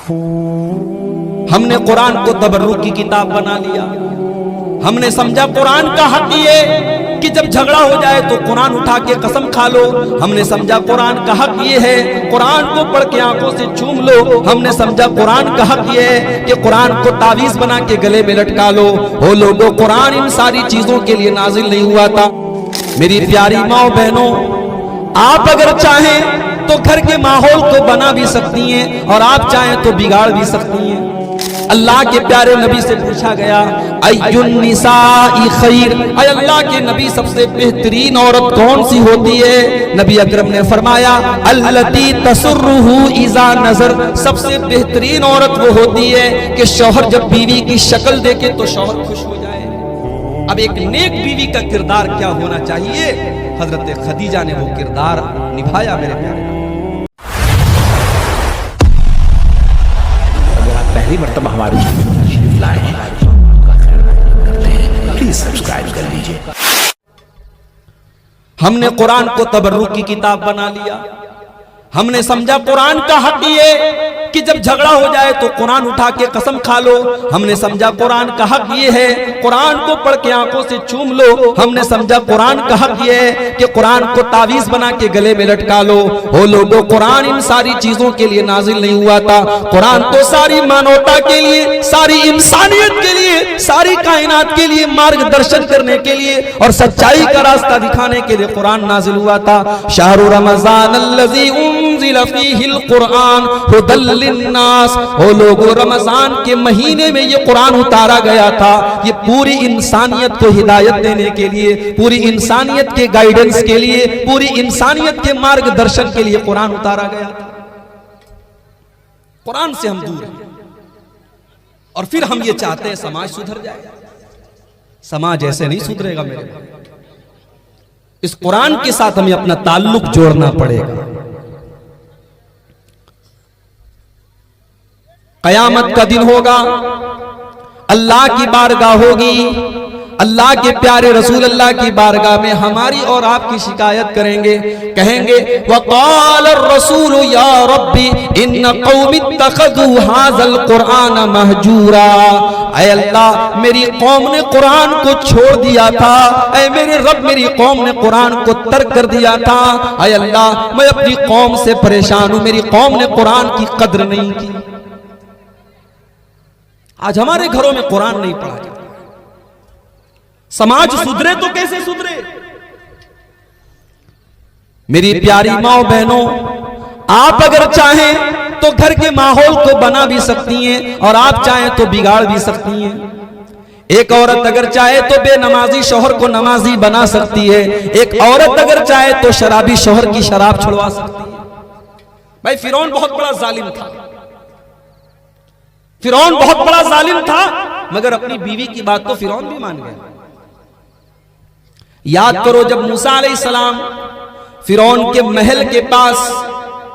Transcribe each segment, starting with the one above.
हमने कुरान को तबर्रुक की किताब बना लिया। हमने समझा कुरान का हक ये कि जब झगड़ा हो जाए तो कुरान उठा के कसम खा लो। हमने समझा कुरान का हक ये है कुरान को पढ़ के आंखों से चूम लो। हमने समझा कुरान का हक ये है कि कुरान को तावीज बना के गले में लटका लो। हो लोगों, कुरान इन सारी चीजों के लिए नाजिल नहीं हुआ था। मेरी प्यारी माओ बहनों, आप अगर चाहें तो घर के माहौल को बना भी सकती हैं और आप चाहें तो बिगाड़ भी सकती हैं। अल्लाह के प्यारे नबी से पूछा गया, अय्युन निसाई खैर, अल्लाह के नबी सबसे बेहतरीन औरत कौन सी होती है? नबी अकरम ने फरमाया, अल्लती तसुर्रुहु इज़ा नज़र, सबसे बेहतरीन औरत वो होती है कि शौहर जब बीवी की शक्ल देखे तो शौहर खुश हो जाए। अब एक नेक बीवी का किरदार क्या होना चाहिए? हजरत खदीजा ने वो किरदार निभाया। मेरे प्यारे, पहली मर्तबा हमारे चैनल पर तशरीफ लाए हैं, प्लीज सब्सक्राइब कर लीजिए। हमने कुरान को तबर्रुक की किताब बना लिया। हमने समझा कुरान का हक ये कि जब झगड़ा हो जाए तो कुरान उठा के कसम खा लो। हमने समझा कुरान का हक ये है कुरान को पढ़ के आंखों से चूम लो। हमने समझा कुरान का हक ये है कि कुरान को तावीज बना के गले में लटका लो। हो लोगों, कुरान इन सारी चीजों के लिए नाजिल नहीं हुआ था। कुरान तो सारी मानवता के लिए, सारी इंसानियत के लिए, सारी कायनात के लिए मार्गदर्शन करने के लिए और सच्चाई का रास्ता दिखाने के लिए कुरान नाजिल हुआ था। शाहरु रमजान अल्लज़ी उन्ज़िला फ़ीहिल कुरान हुदल लिन्नास, ओ लोगों, रमजान के महीने में ये कुरान उतारा गया था। ये पूरी इंसानियत को हिदायत देने के लिए, पूरी इंसानियत के गाइडेंस के लिए, पूरी इंसानियत के मार्गदर्शन के लिए कुरान उतारा गया था। कुरान से हम दूर हैं और फिर हम ये चाहते हैं समाज सुधर जाए। समाज ऐसे नहीं सुधरेगा मेरे भाई। इस कुरान के साथ हमें अपना ताल्लुक जोड़ना पड़ेगा। कयामत का दिन होगा, अल्लाह की बारगाह होगी, अल्लाह के प्यारे रसूल अल्लाह की बारगाह में हमारी और आपकी शिकायत करेंगे। कहेंगे, वक़ाल रसूल या रब्बी इन्न कौमी इत्तखज़ू हाज़ल कुरान महजूरा, ऐ अल्लाह मेरी कौम ने कुरान को छोड़ दिया था। ऐ मेरे रब, मेरी कौम ने कुरान को तर्क कर दिया था। ऐ अल्लाह, मैं अपनी कौम से परेशान हूं, मेरी कौम ने कुरान की कद्र नहीं की। आज हमारे घरों में कुरान नहीं पढ़ा जाता। समाज सुधरे तो कैसे सुधरे? मेरी प्यारी माओ बहनों, आप अगर चाहें तो घर के माहौल को बना भी सकती हैं और आप चाहें तो बिगाड़ भी सकती हैं। एक औरत अगर चाहे तो बेनमाजी शौहर को नमाजी बना सकती है। एक औरत अगर चाहे तो शराबी शौहर की शराब छुड़वा सकती है। भाई, फिरौन बहुत बड़ा जालिम था। फिरौन बहुत बड़ा जालिम था, मगर अपनी बीवी की बात तो फिरौन भी मान गया। याद करो, जब मूसा अलैहिस्सलाम फिरौन के महल के पास,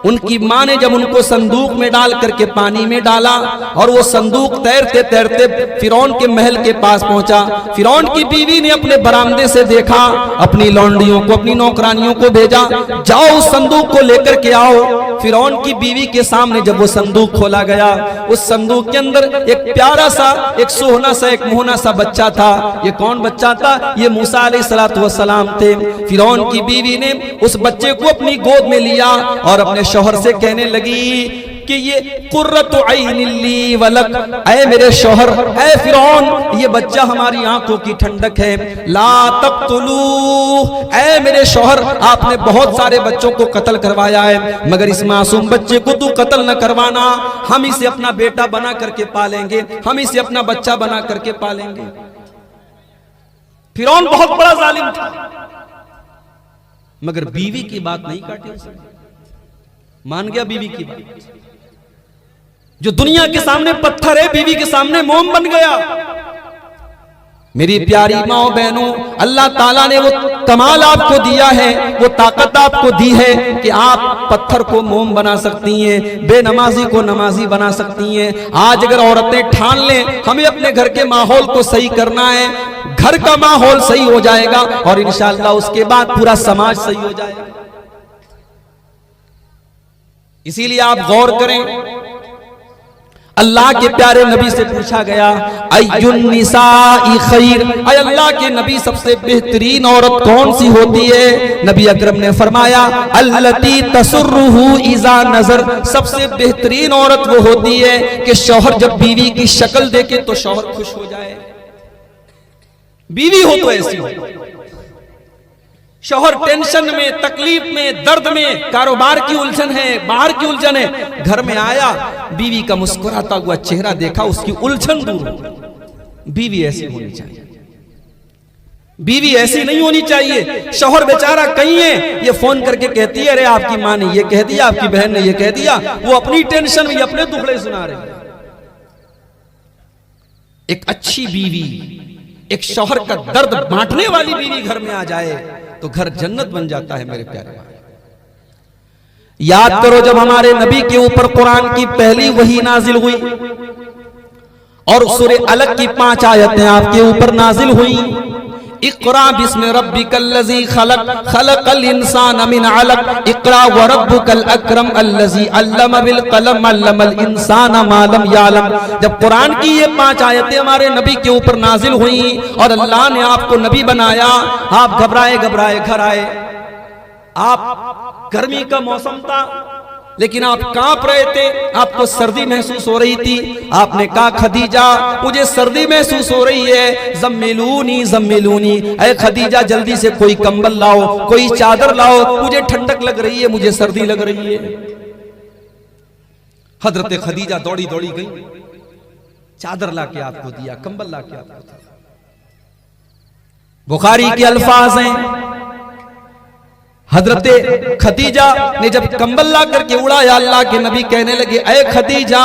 उनकी मां ने जब उनको संदूक में डाल करके पानी में डाला और वो संदूक तैरते तैरते फिरौन के महल के पास पहुंचा। फिरौन की बीवी ने अपने बरामदे से देखा, अपनी लौंडियों को, अपनी नौकरानियों को भेजा, जाओ उस संदूक को लेकर के आओ। फिरौन की बीवी के सामने जब वो संदूक खोला गया, उस संदूक के अंदर एक प्यारा सा, एक सोहना सा, एक मोहना सा बच्चा था। ये कौन बच्चा था? ये मूसा अलैहिस्सलातु वस्सलाम थे। फिरौन की बीवी ने उस बच्चे को अपनी गोद में लिया और अपने शौहर से कहने लगी कि ये कुर्रतु ऐनिन ली वलक, ऐ मेरे शौहर, ऐ फिरौन, ये बच्चा हमारी आंखों की ठंडक है। ला तक़्तुलू, ऐ मेरे शौहर, आपने बहुत सारे बच्चों को कत्ल करवाया है, मगर इस मासूम बच्चे को तू कत्ल न करवाना। हम इसे अपना बेटा बना करके पालेंगे, हम इसे अपना बच्चा बना करके पालेंगे। फिरौन बहुत बड़ा जालिम था, मगर बीवी की बात नहीं काटी उसने, मान गया बीवी की बात। जो दुनिया के सामने पत्थर है, बीवी के सामने मोम बन गया। मेरी प्यारी माओ बहनों, अल्लाह ताला ने वो कमाल आपको दिया है, वो ताकत आपको दी है कि आप पत्थर को मोम बना सकती हैं, बेनमाजी को नमाजी बना सकती हैं। आज अगर औरतें ठान लें हमें अपने घर के माहौल को सही करना है, घर का माहौल सही हो जाएगा और इंशाअल्लाह उसके बाद पूरा समाज सही हो जाएगा। इसीलिए आप गौर करें, अल्लाह के प्यारे नबी से पूछा गया अय्युन निसाई खैर, अय अल्लाह के नबी सबसे बेहतरीन औरत कौन सी होती है? नबी अकरम ने फरमाया अल्लती तसुर्रुहु इज़ा नजर, सबसे बेहतरीन औरत वो होती है कि शौहर जब बीवी की शक्ल देखे तो शौहर खुश हो जाए। बीवी हो तो ऐसी हो, शौहर टेंशन में, तकलीफ में, दर्द में, कारोबार की उलझन है, बाहर की उलझन है, घर में आया बीवी का मुस्कुराता हुआ चेहरा देखा, उसकी उलझन दूर हो। बीवी ऐसी होनी चाहिए, बीवी ऐसी नहीं होनी चाहिए। शौहर बेचारा कहीं है, ये फोन करके कहती है अरे आपकी मां ने ये कह दिया, आपकी बहन ने ये कह दिया, वो अपनी टेंशन में अपने दुखड़े सुना रहे। एक अच्छी बीवी, एक शौहर का दर्द बांटने वाली बीवी घर में आ जाए तो घर जन्नत बन जाता है मेरे प्यारे भाई। याद करो जब हमारे नबी के ऊपर कुरान की पहली वही नाजिल हुई और सूरे अलग की 5 आयतें आपके ऊपर नाजिल हुई। इक़रा बिस्मि रब्बिकल्लज़ी खलक़, खलक़ल इंसान मिन अलक़, इक़रा व रब्बुकल अकरम अल्लज़ी अल्लम बिल कलम अल्लमल इंसान मा लम यअलम। जब कुरान की ये 5 आयतें हमारे नबी के ऊपर नाजिल हुई और अल्लाह ने आपको नबी बनाया, आप घबराए घबराए घर आए। आप गर्मी का मौसम था लेकिन आप कांप रहे थे, आपको सर्दी महसूस हो रही थी। आपने कहा खदीजा मुझे सर्दी महसूस हो रही है, ज़म्मिलूनी ज़म्मिलूनी, ऐ खदीजा जल्दी से कोई कंबल लाओ, कोई चादर लाओ, मुझे ठंडक लग रही है, मुझे सर्दी लग रही है। हजरत खदीजा दौड़ी दौड़ी गई, चादर लाके आपको दिया, कंबल लाके आपको दिया। बुखारी के अल्फाज हैं, हजरत खदीजा ने जब कंबल ला करके उड़ाया, अल्लाह के नबी कहने लगे ऐ खदीजा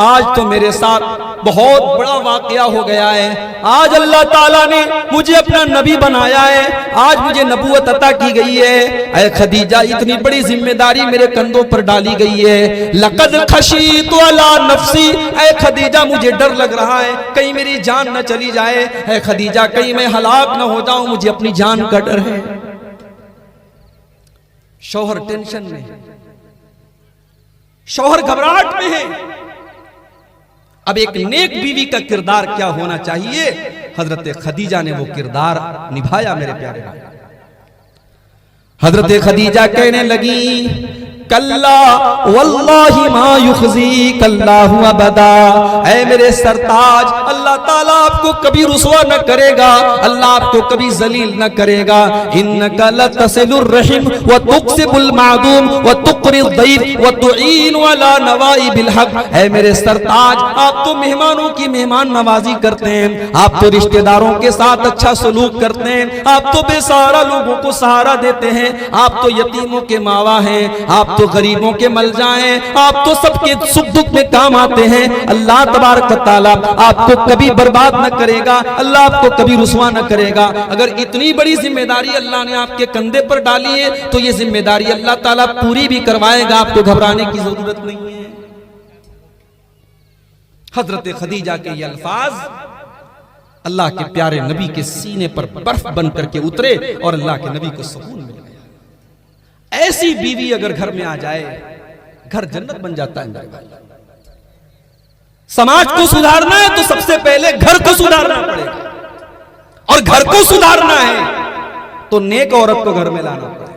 आज तो मेरे साथ बहुत बड़ा वाकया हो गया है। आज अल्लाह ताला ने मुझे अपना नबी बनाया है, आज मुझे नबूवत अता की गई है। ऐ खदीजा इतनी बड़ी जिम्मेदारी मेरे कंधों पर डाली गई है। लक़द खशीतु अला नफ्सी, ऐ खदीजा मुझे डर लग रहा है कहीं मेरी जान न चली जाए। ऐ खदीजा कहीं मैं हलाक न हो जाऊं, मुझे अपनी जान का डर है। शौहर टेंशन में, शौहर घबराहट में है। अब एक नेक बीवी का किरदार क्या होना चाहिए? हजरत खदीजा ने वो किरदार निभाया मेरे प्यारे भाई। हजरत खदीजा कहने लगी कल्ला वल्लाहि मा युखज़ी कल्लाहु अबदा, ऐ मेरे सरताज अल्लाह ताला आपको कभी रुसवा न करेगा, अल्लाह आपको कभी जलील न करेगा। इन्नका लतसिलुर रहीम व तुक्सिबुल मादूम व तुक़रिद ज़ईफ व तुईनु अला नवाइबिल हक़, ऐ मेरे सरताज आप तो मेहमानों की मेहमान नवाजी करते हैं, आप तो रिश्तेदारों के साथ अच्छा सलूक करते हैं, आप तो बेसहारा लोगों को सहारा देते हैं, आप तो यतीमों के मावा हैं, आप तो गरीबों के मलजा हैं, आप तो सबके सुख दुख में काम आते हैं। अल्लाह तबारक व तआला आपको कभी बर्बाद न करेगा, अल्लाह आपको कभी रुसवा न करेगा। अगर इतनी बड़ी जिम्मेदारी अल्लाह ने आपके कंधे पर डाली है तो ये जिम्मेदारी अल्लाह ताला पूरी भी करवाएगा, आपको घबराने की जरूरत नहीं है। हजरत खदीजा के ये अल्फाज अल्लाह के प्यारे नबी के सीने पर बर्फ बन करके उतरे और अल्लाह के नबी को सुकून मिल गया। ऐसी बीवी अगर घर में आ जाए घर जन्नत बन जाता है मेरे भाई। समाज को सुधारना है तो सबसे पहले घर को सुधारना पड़ेगा, और घर को सुधारना है तो नेक औरत को घर में लाना पड़ेगा।